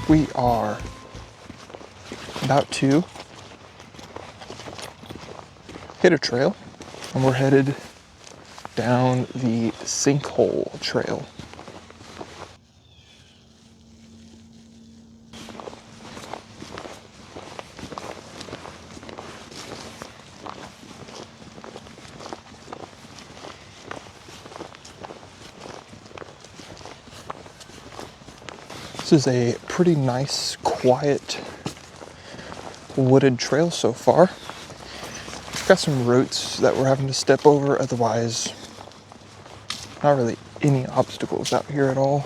We are about to hit a trail, and we're headed down the Sinkhole Trail. This is a pretty nice, quiet, wooded trail so far. Got some roots that we're having to step over, otherwise not really any obstacles out here at all.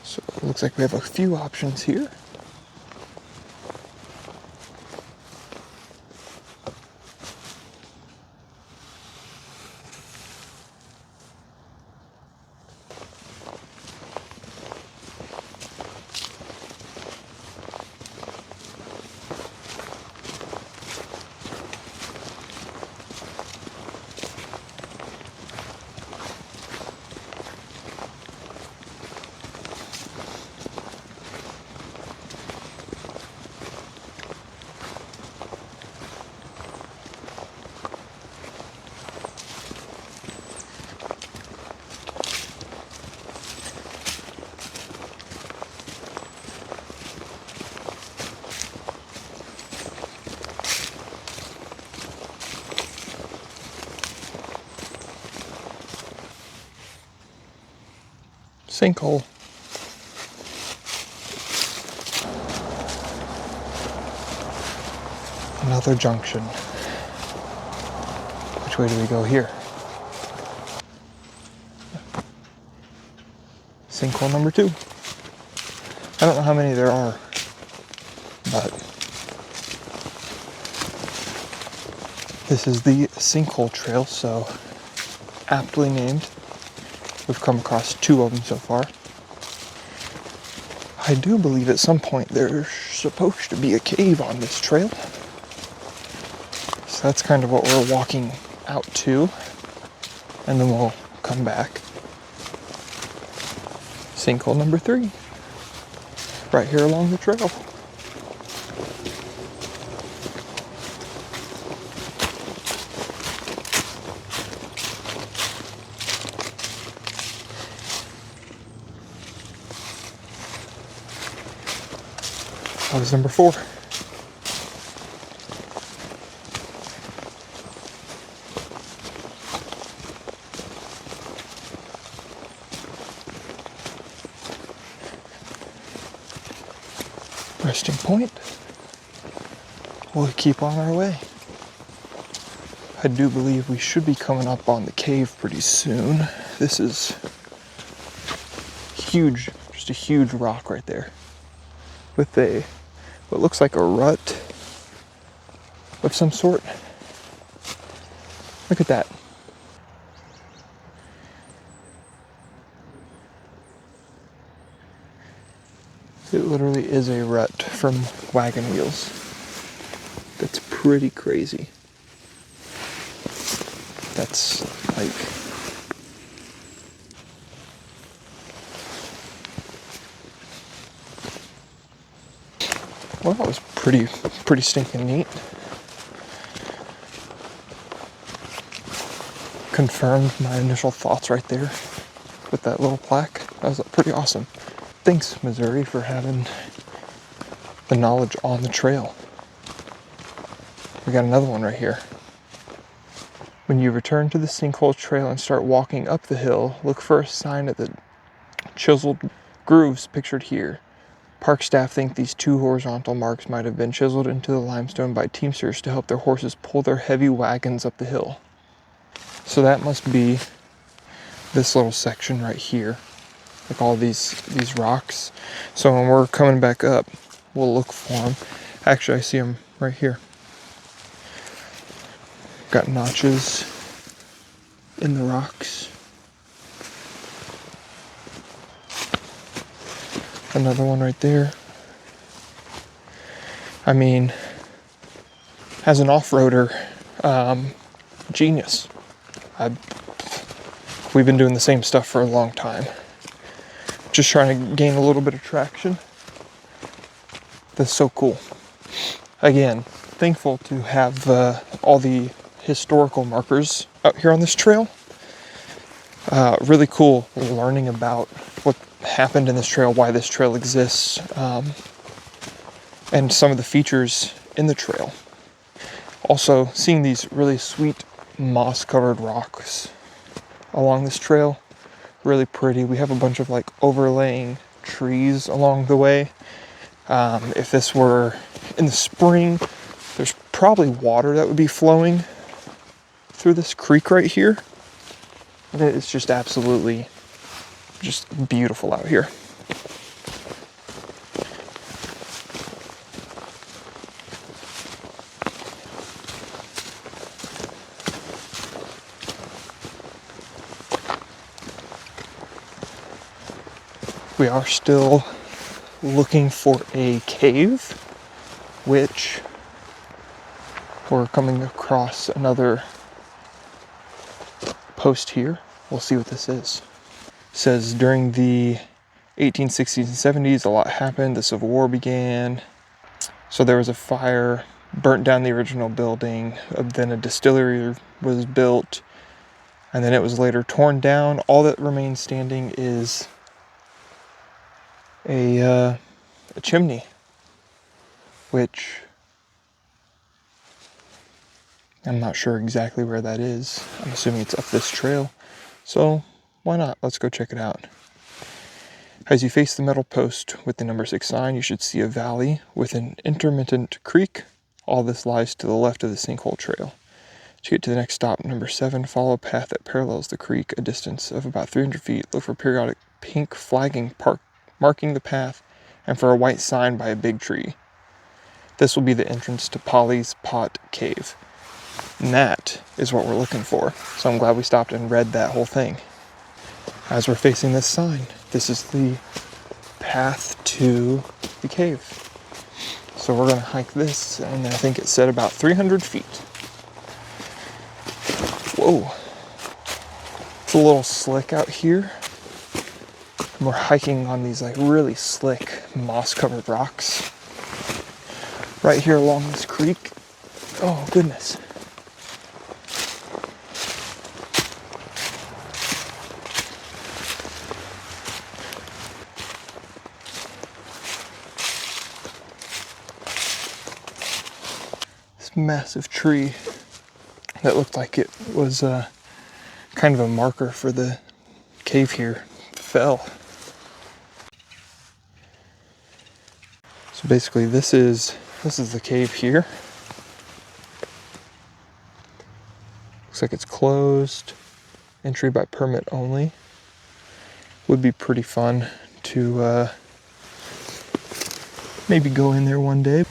So it looks like we have a few options here. Sinkhole. Another junction. Which way do we go here? Sinkhole number 2. I don't know how many there are, but this is the Sinkhole Trail, so aptly named. We've come across 2 of them so far. I do believe at some point there's supposed to be a cave on this trail. So that's kind of what we're walking out to, and then we'll come back. Sinkhole number 3, right here along the trail. That was number 4. Resting point. We'll keep on our way. I do believe we should be coming up on the cave pretty soon. This is huge, just a huge rock right there with what looks like a rut of some sort. Look at that. It literally is a rut from wagon wheels. That's pretty crazy. That's like... Well, that was pretty stinking neat. Confirmed my initial thoughts right there with that little plaque. That was pretty awesome. Thanks, Missouri, for having the knowledge on the trail. We got another one right here. When you return to the Sinkhole Trail and start walking up the hill, look for a sign at the chiseled grooves pictured here. Park staff think these 2 horizontal marks might have been chiseled into the limestone by teamsters to help their horses pull their heavy wagons up the hill. So that must be this little section right here, like all these rocks. So when we're coming back up, we'll look for them. Actually, I see them right here. Got notches in the rocks. Another one right there. I mean, as an off-roader, genius. We've been doing the same stuff for a long time. Just trying to gain a little bit of traction. That's so cool. Again, thankful to have all the historical markers out here on this trail. Really cool learning about what happened in this trail, why this trail exists, and some of the features in the trail. Also, seeing these really sweet moss-covered rocks along this trail, really pretty. We have a bunch of like overlaying trees along the way. If this were in the spring, there's probably water that would be flowing through this creek right here. And it's just absolutely just beautiful out here. We are still looking for a cave, which we're coming across another post here. We'll see what this is. It says during the 1860s and 70s, a lot happened. The Civil War began. So there was a fire, burnt down the original building. Then a distillery was built, and then it was later torn down. All that remains standing is a chimney, which I'm not sure exactly where that is. I'm assuming it's up this trail. So why not? Let's go check it out. As you face the metal post with the number 6 sign, you should see a valley with an intermittent creek. All this lies to the left of the Sinkhole Trail. To get to the next stop, number 7, follow a path that parallels the creek a distance of about 300 feet. Look for periodic pink flagging marking the path, and for a white sign by a big tree. This will be the entrance to Polly's Pot Cave. And that is what we're looking for. So I'm glad we stopped and read that whole thing. As we're facing this sign, this is the path to the cave. So we're going to hike this, and I think it said about 300 feet. Whoa. It's a little slick out here. And we're hiking on these like really slick moss-covered rocks. Right here along this creek. Oh, goodness. This massive tree that looked like it was kind of a marker for the cave here fell. So basically this is the cave here. Looks like it's closed. Entry by permit only. Would be pretty fun to maybe go in there one day.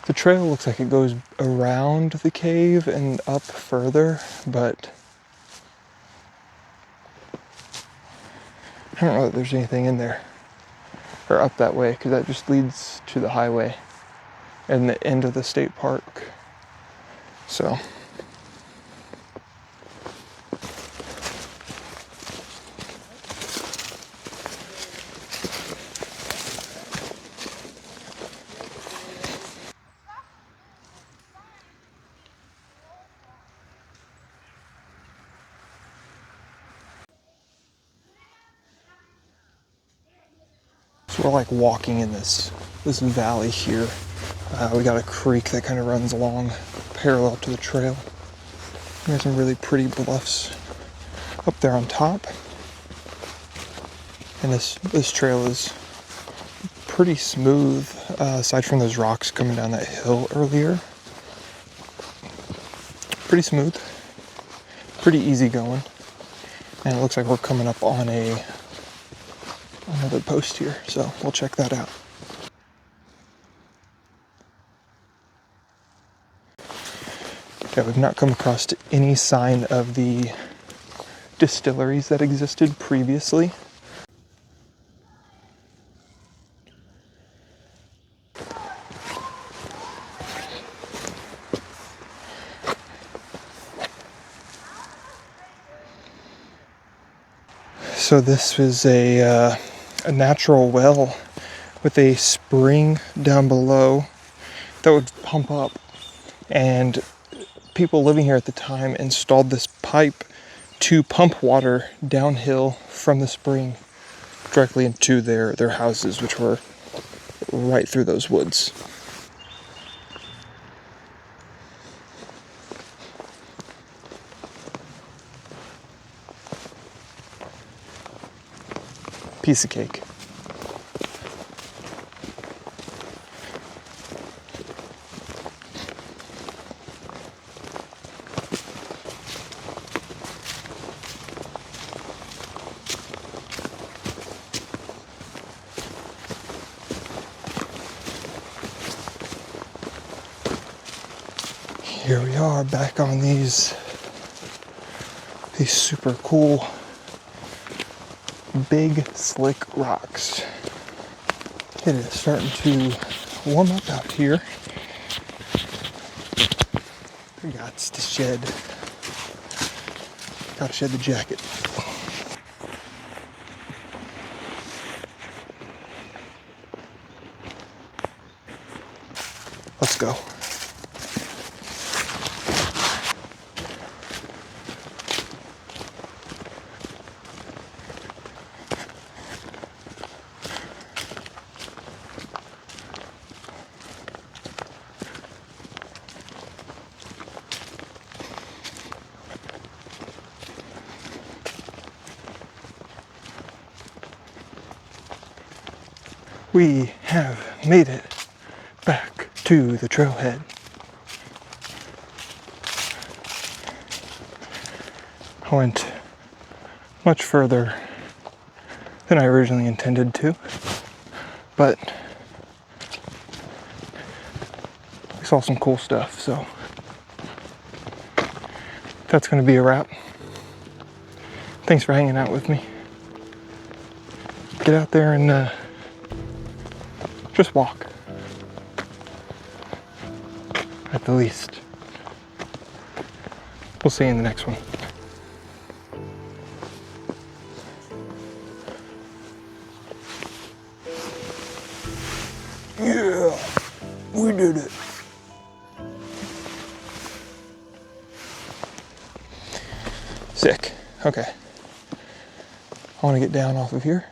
The trail looks like it goes around the cave and up further, but I don't know that there's anything in there or up that way, because that just leads to the highway and the end of the state park. So we're like walking in this valley here. We got a creek that kind of runs along parallel to the trail. There's some really pretty bluffs up there on top. And this trail is pretty smooth, aside from those rocks coming down that hill earlier. Pretty smooth, pretty easy going. And it looks like we're coming up on another post here, so we'll check that out. Yeah, we've not come across any sign of the distilleries that existed previously. So this is a natural well with a spring down below that would pump up, and people living here at the time installed this pipe to pump water downhill from the spring directly into their houses, which were right through those woods. Piece of cake. Here we are back on these super cool big slick rocks. It is starting to warm up out here. Gotta shed the jacket. Let's go. We have made it back to the trailhead. I went much further than I originally intended to, but we saw some cool stuff, so that's going to be a wrap. Thanks for hanging out with me. Get out there and just walk, at the least. We'll see you in the next one. Yeah, we did it. Sick. Okay. I want to get down off of here.